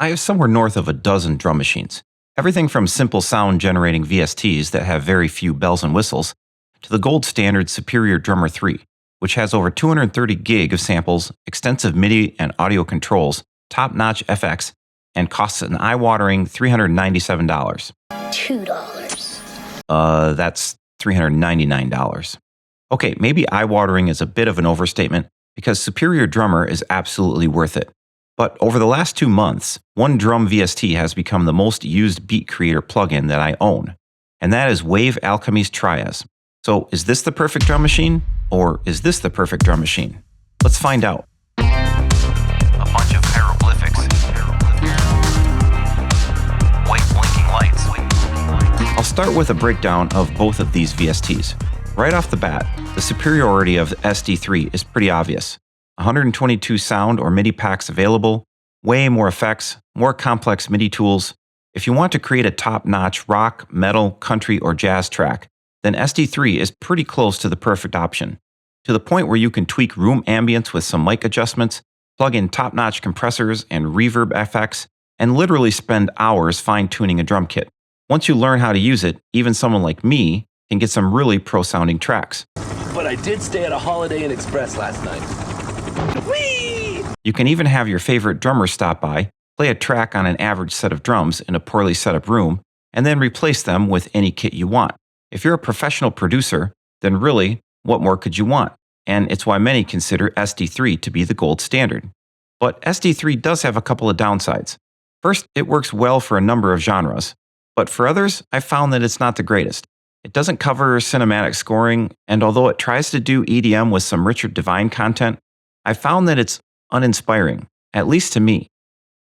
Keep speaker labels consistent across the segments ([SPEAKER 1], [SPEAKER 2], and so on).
[SPEAKER 1] I have somewhere north of a dozen drum machines. Everything from simple sound generating VSTs that have very few bells and whistles, to the gold standard Superior Drummer 3, which has over 230 gig of samples, extensive MIDI and audio controls, top-notch FX, and costs an eye-watering $397.
[SPEAKER 2] $2.
[SPEAKER 1] That's $399. Okay, maybe eye-watering is a bit of an overstatement because Superior Drummer is absolutely worth it. But over the last 2 months, one drum VST has become the most used beat creator plugin that I own, and that is Wave Alchemy's Triaz. So is this the perfect drum machine? Or is this the perfect drum machine? Let's find out. A bunch of hieroglyphics. White blinking lights. I'll start with a breakdown of both of these VSTs. Right off the bat, the superiority of SD3 is pretty obvious. 122 sound or MIDI packs available, way more effects, more complex MIDI tools. If you want to create a top-notch rock, metal, country, or jazz track, then SD3 is pretty close to the perfect option, to the point where you can tweak room ambience with some mic adjustments, plug in top-notch compressors and reverb effects, and literally spend hours fine-tuning a drum kit. Once you learn how to use it, even someone like me can get some really pro-sounding tracks.
[SPEAKER 3] But I did stay at a Holiday Inn Express last night. Whee!
[SPEAKER 1] You can even have your favorite drummer stop by, play a track on an average set of drums in a poorly set up room, and then replace them with any kit you want. If you're a professional producer, then really, what more could you want? And it's why many consider SD3 to be the gold standard. But SD3 does have a couple of downsides. First, it works well for a number of genres, but for others, I've found that it's not the greatest. It doesn't cover cinematic scoring, and although it tries to do EDM with some Richard Devine content, I found that it's uninspiring, at least to me.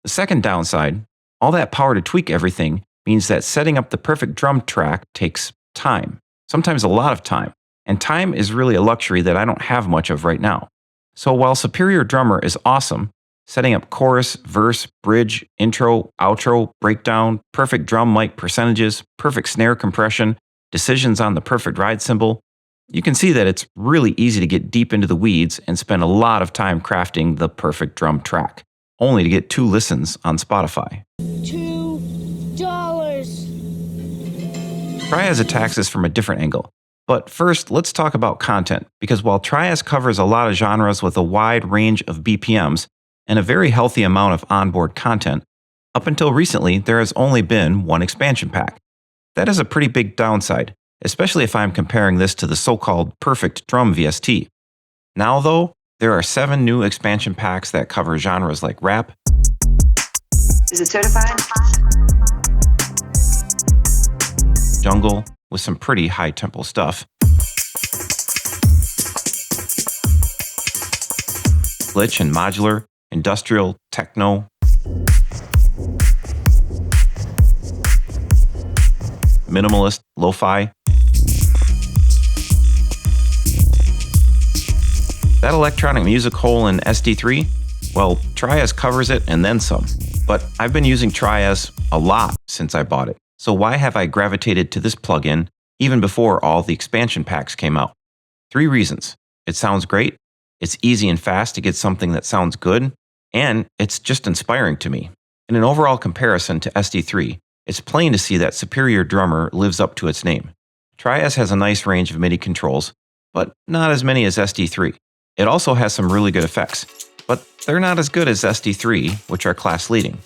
[SPEAKER 1] The second downside, all that power to tweak everything means that setting up the perfect drum track takes time, sometimes a lot of time, and time is really a luxury that I don't have much of right now. So while Superior Drummer is awesome, setting up chorus, verse, bridge, intro, outro, breakdown, perfect drum mic percentages, perfect snare compression, decisions on the perfect ride cymbal, you can see that it's really easy to get deep into the weeds and spend a lot of time crafting the perfect drum track, only to get 2 listens on Spotify.
[SPEAKER 2] $2.
[SPEAKER 1] Triaz attacks this from a different angle. But first, let's talk about content, because while Triaz covers a lot of genres with a wide range of BPMs and a very healthy amount of onboard content, up until recently there has only been one expansion pack. That is a pretty big downside, especially if I'm comparing this to the so-called perfect drum VST. Now though, there are 7 new expansion packs that cover genres like rap.
[SPEAKER 4] Is it certified?
[SPEAKER 1] Jungle, with some pretty high-tempo stuff. Glitch and modular, industrial, techno. Minimalist, lo-fi. That electronic music hole in SD3? Well, Triaz covers it and then some. But I've been using Triaz a lot since I bought it. So why have I gravitated to this plugin even before all the expansion packs came out? 3 reasons. It sounds great, it's easy and fast to get something that sounds good, and it's just inspiring to me. In an overall comparison to SD3, it's plain to see that Superior Drummer lives up to its name. Triaz has a nice range of MIDI controls, but not as many as SD3. It also has some really good effects, but they're not as good as SD3, which are class leading.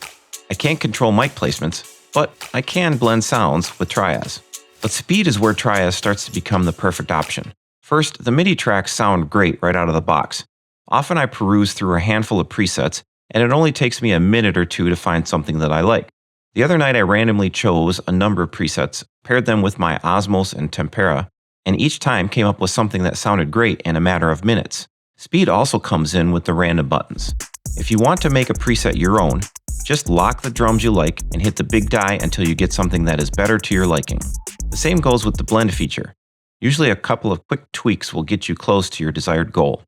[SPEAKER 1] I can't control mic placements, but I can blend sounds with Triaz. But speed is where Triaz starts to become the perfect option. First, the MIDI tracks sound great right out of the box. Often I peruse through a handful of presets, and it only takes me a minute or 2 to find something that I like. The other night I randomly chose a number of presets, paired them with my Osmos and Tempera, and each time came up with something that sounded great in a matter of minutes. Speed also comes in with the random buttons. If you want to make a preset your own, just lock the drums you like and hit the big die until you get something that is better to your liking. The same goes with the blend feature. Usually a couple of quick tweaks will get you close to your desired goal.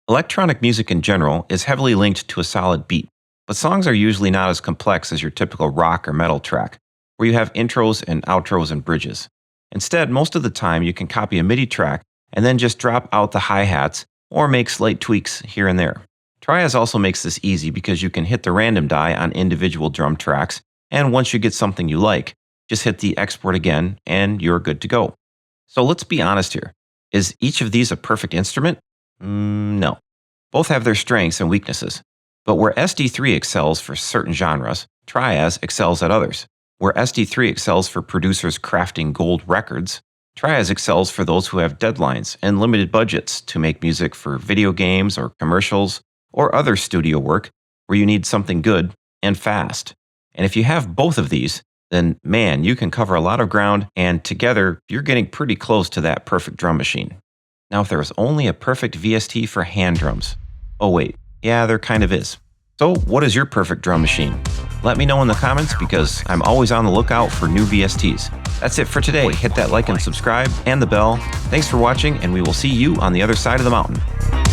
[SPEAKER 1] Electronic music in general is heavily linked to a solid beat, but songs are usually not as complex as your typical rock or metal track, where you have intros and outros and bridges. Instead, most of the time you can copy a MIDI track and then just drop out the hi-hats or make slight tweaks here and there. Triaz also makes this easy because you can hit the random die on individual drum tracks, and once you get something you like, just hit the export again and you're good to go. So let's be honest here. Is each of these a perfect instrument? No. Both have their strengths and weaknesses. But where SD3 excels for certain genres, Triaz excels at others. Where SD3 excels for producers crafting gold records, Triaz excels for those who have deadlines and limited budgets to make music for video games or commercials or other studio work where you need something good and fast. And if you have both of these, then man, you can cover a lot of ground, and together you're getting pretty close to that perfect drum machine. Now, if there was only a perfect VST for hand drums. Oh wait, yeah, there kind of is. So what is your perfect drum machine? Let me know in the comments because I'm always on the lookout for new VSTs. That's it for today. Hit that like and subscribe and the bell. Thanks for watching, and we will see you on the other side of the mountain.